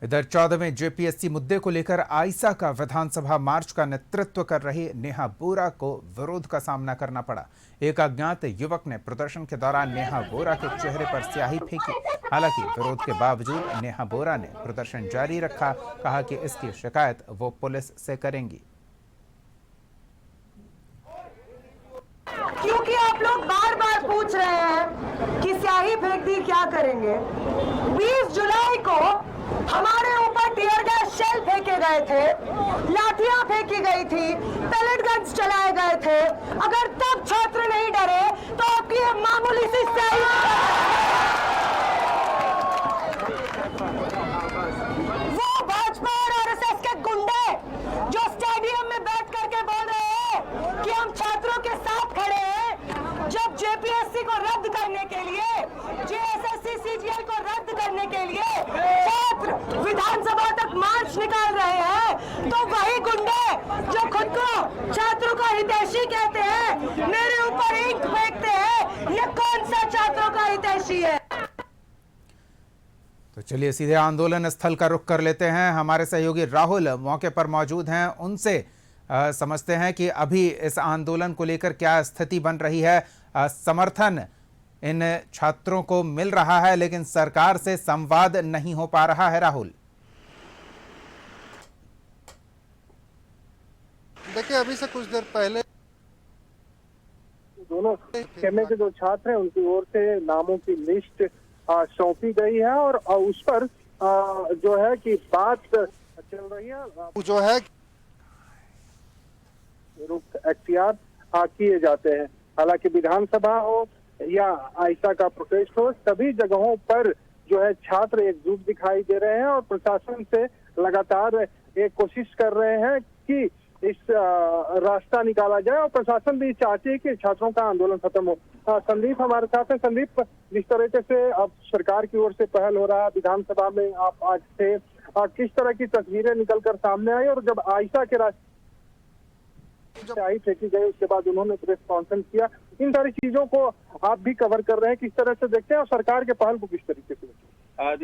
इधर 14वें जेपीएससी मुद्दे को लेकर आईसा का विधानसभा मार्च का नेतृत्व कर रही नेहा बोरा को विरोध का सामना करना पड़ा। एक अज्ञात युवक ने प्रदर्शन के दौरान नेहा बोरा के चेहरे पर स्याही फेंकी। हालांकि विरोध के बावजूद नेहा बोरा ने प्रदर्शन जारी रखा। कहा कि इसकी शिकायत वो पुलिस से करेंगी। क्योंकि आप लोग बार बार पूछ रहे हैं कि स्याही फेंक दी क्या करेंगे। 20 जुलाई को हमारे ऊपर टीयर गैस शेल फेंके गए थे, लाठियां फेंकी गई थी, पेलेट गन्स चलाए गए थे। अगर तब छात्र नहीं डरे तो आपकी मामूली सी स्याही वो भाजपा और आरएसएस के गुंडे जो स्टेडियम में बैठ करके बोल रहे हैं कि हम छात्रों के साथ खड़े हैं, जब जेपीएससी को रद्द करने के लिए, जेएसएससी सीजीएल को रद्द करने के लिए छात्र विधानसभा तक मार्च निकाल रहे हैं, तो वही गुंडे जो खुद को छात्रों का हितैषी कहते हैं मेरे ऊपर इंक फेंकते हैं। ये कौन सा छात्रों का हितैषी है? तो चलिए सीधे आंदोलन स्थल का रुख कर लेते हैं। हमारे सहयोगी राहुल मौके पर मौजूद हैं, उनसे समझते हैं कि अभी इस आंदोलन को लेकर क्या स्थिति बन रही है। समर्थन इन छात्रों को मिल रहा है लेकिन सरकार से संवाद नहीं हो पा रहा है। राहुल, देखिए अभी से कुछ देर पहले दोनों खेमे के जो छात्र हैं उनकी ओर से नामों की लिस्ट सौंपी गई है और उस पर जो है कि बात चल रही है, जो है रुख अख्तियार किए जाते हैं। हालांकि विधानसभा हो या आईसा का प्रोटेस्ट हो, सभी जगहों पर जो है छात्र एकजुट दिखाई दे रहे हैं और प्रशासन से लगातार एक कोशिश कर रहे हैं कि इस रास्ता निकाला जाए और प्रशासन भी चाहती है कि छात्रों का आंदोलन खत्म हो। संदीप हमारे साथ है। संदीप, जिस तरीके से अब सरकार की ओर से पहल हो रहा है, विधानसभा में आप आज थे, किस तरह की तस्वीरें निकलकर सामने आई और जब आईसा के आई फेंकी गई उसके बाद उन्होंने प्रेस कॉन्फ्रेंस किया, इन सारी चीजों को आप भी कवर कर रहे हैं, किस तरह से देखते हैं और सरकार के पहल को किस तरीके से?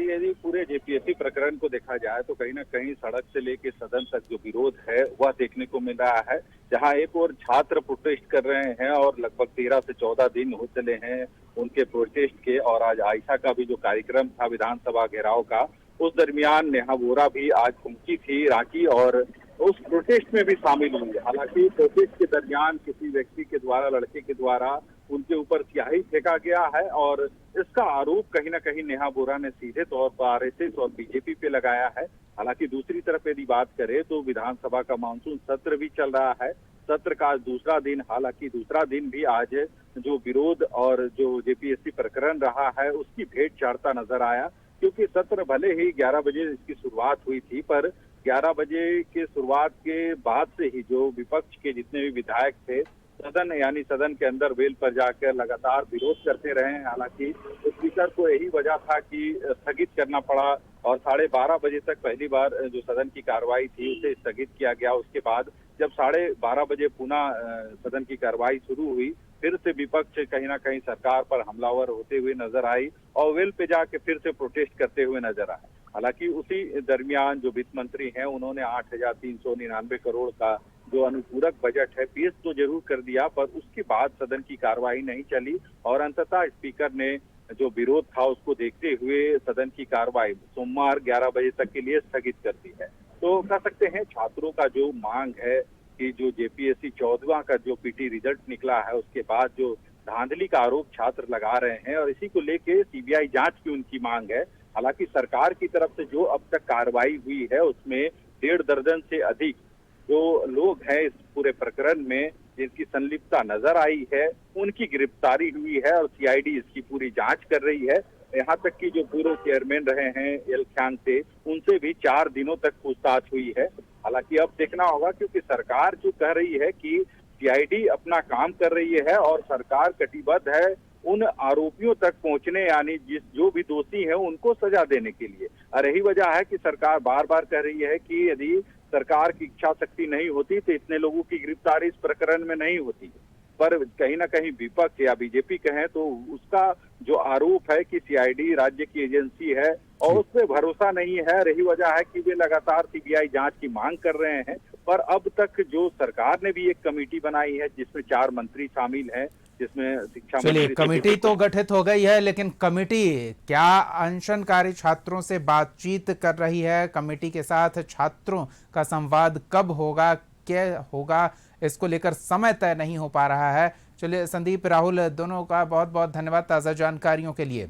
यदि पूरे जेपीएससी प्रकरण को देखा जाए तो कहीं ना कहीं सड़क से लेकर सदन तक जो विरोध है वह देखने को मिल रहा है, जहां एक और छात्र प्रोटेस्ट कर रहे हैं और लगभग 13 से 14 दिन हो चले हैं उनके प्रोटेस्ट के। और आज आईसा का भी जो कार्यक्रम था विधानसभा घेराव का, उस दरमियान नेहा बोरा भी आज पहुंची थी रांची और उस प्रोटेस्ट में भी शामिल हुई। हालांकि प्रोटेस्ट के दरमियान किसी व्यक्ति के द्वारा, लड़के के द्वारा उनके ऊपर स्याही फेंका गया है और इसका आरोप कहीं ना कहीं नेहा बोरा ने सीधे तौर पर आरएसएस और बीजेपी पे लगाया है। हालांकि दूसरी तरफ यदि बात करें तो विधानसभा का मानसून सत्र भी चल रहा है, सत्र का दूसरा दिन। हालांकि दूसरा दिन भी आज जो विरोध और जो जेपीएससी प्रकरण रहा है उसकी भेंट चढ़ता नजर आया, क्योंकि सत्र भले ही 11 बजे इसकी शुरुआत हुई थी, पर 11 बजे के शुरुआत के बाद से ही जो विपक्ष के जितने भी विधायक थे सदन यानी सदन के अंदर वेल पर जाकर लगातार विरोध करते रहे। हालांकि स्पीकर को यही वजह था कि स्थगित करना पड़ा और 12:30 बजे तक पहली बार जो सदन की कार्रवाई थी उसे स्थगित किया गया। उसके बाद जब 12:30 बजे पुनः सदन की कार्रवाई शुरू हुई, फिर से विपक्ष कहीं ना कहीं सरकार पर हमलावर होते हुए नजर आई और वेल पे जाके फिर से प्रोटेस्ट करते हुए नजर आए। हालांकि उसी दरमियान जो वित्त मंत्री हैं उन्होंने 8,399 करोड़ का जो अनुपूरक बजट है पेश तो जरूर कर दिया, पर उसके बाद सदन की कार्रवाई नहीं चली और अंततः स्पीकर ने जो विरोध था उसको देखते हुए सदन की कार्रवाई सोमवार 11 बजे तक के लिए स्थगित कर दी है। तो कह सकते हैं छात्रों का जो मांग है कि जो जेपीएससी 14वां का जो पीटी रिजल्ट निकला है उसके बाद जो धांधली का आरोप छात्र लगा रहे हैं और इसी को लेके सीबीआई जांच की उनकी मांग है। हालांकि सरकार की तरफ से जो अब तक कार्रवाई हुई है उसमें 1.5 दर्जन से अधिक जो लोग हैं इस पूरे प्रकरण में जिनकी संलिप्तता नजर आई है उनकी गिरफ्तारी हुई है और सीआईडी इसकी पूरी जांच कर रही है। यहाँ तक कि जो पूर्व चेयरमैन रहे हैं एल खान से, उनसे भी 4 दिनों तक पूछताछ हुई है। हालांकि अब देखना होगा, क्योंकि सरकार जो कह रही है कि सीआईडी अपना काम कर रही है और सरकार कटिबद्ध है उन आरोपियों तक पहुंचने, यानी जो भी दोषी हैं उनको सजा देने के लिए। और यही वजह है कि सरकार बार बार कह रही है कि यदि सरकार की इच्छा शक्ति नहीं होती तो इतने लोगों की गिरफ्तारी इस प्रकरण में नहीं होती। पर कहीं ना कहीं विपक्ष या बीजेपी कहें तो उसका जो आरोप है कि सीआईडी राज्य की एजेंसी है और उस पर भरोसा नहीं है। रही वजह है कि वे लगातार सीबीआई जांच की मांग कर रहे हैं, पर अब तक जो सरकार ने भी एक कमेटी बनाई है जिसमें 4 मंत्री शामिल हैं, जिसमें शिक्षा चलिए, मंत्री कमेटी तो गठित हो गई है, लेकिन कमेटी क्या अनशनकारी छात्रों से बातचीत कर रही है? कमेटी के साथ छात्रों का संवाद कब होगा, क्या होगा, इसको लेकर समय तय नहीं हो पा रहा है। चलिए, संदीप, राहुल, दोनों का बहुत बहुत धन्यवाद ताज़ा जानकारियों के लिए।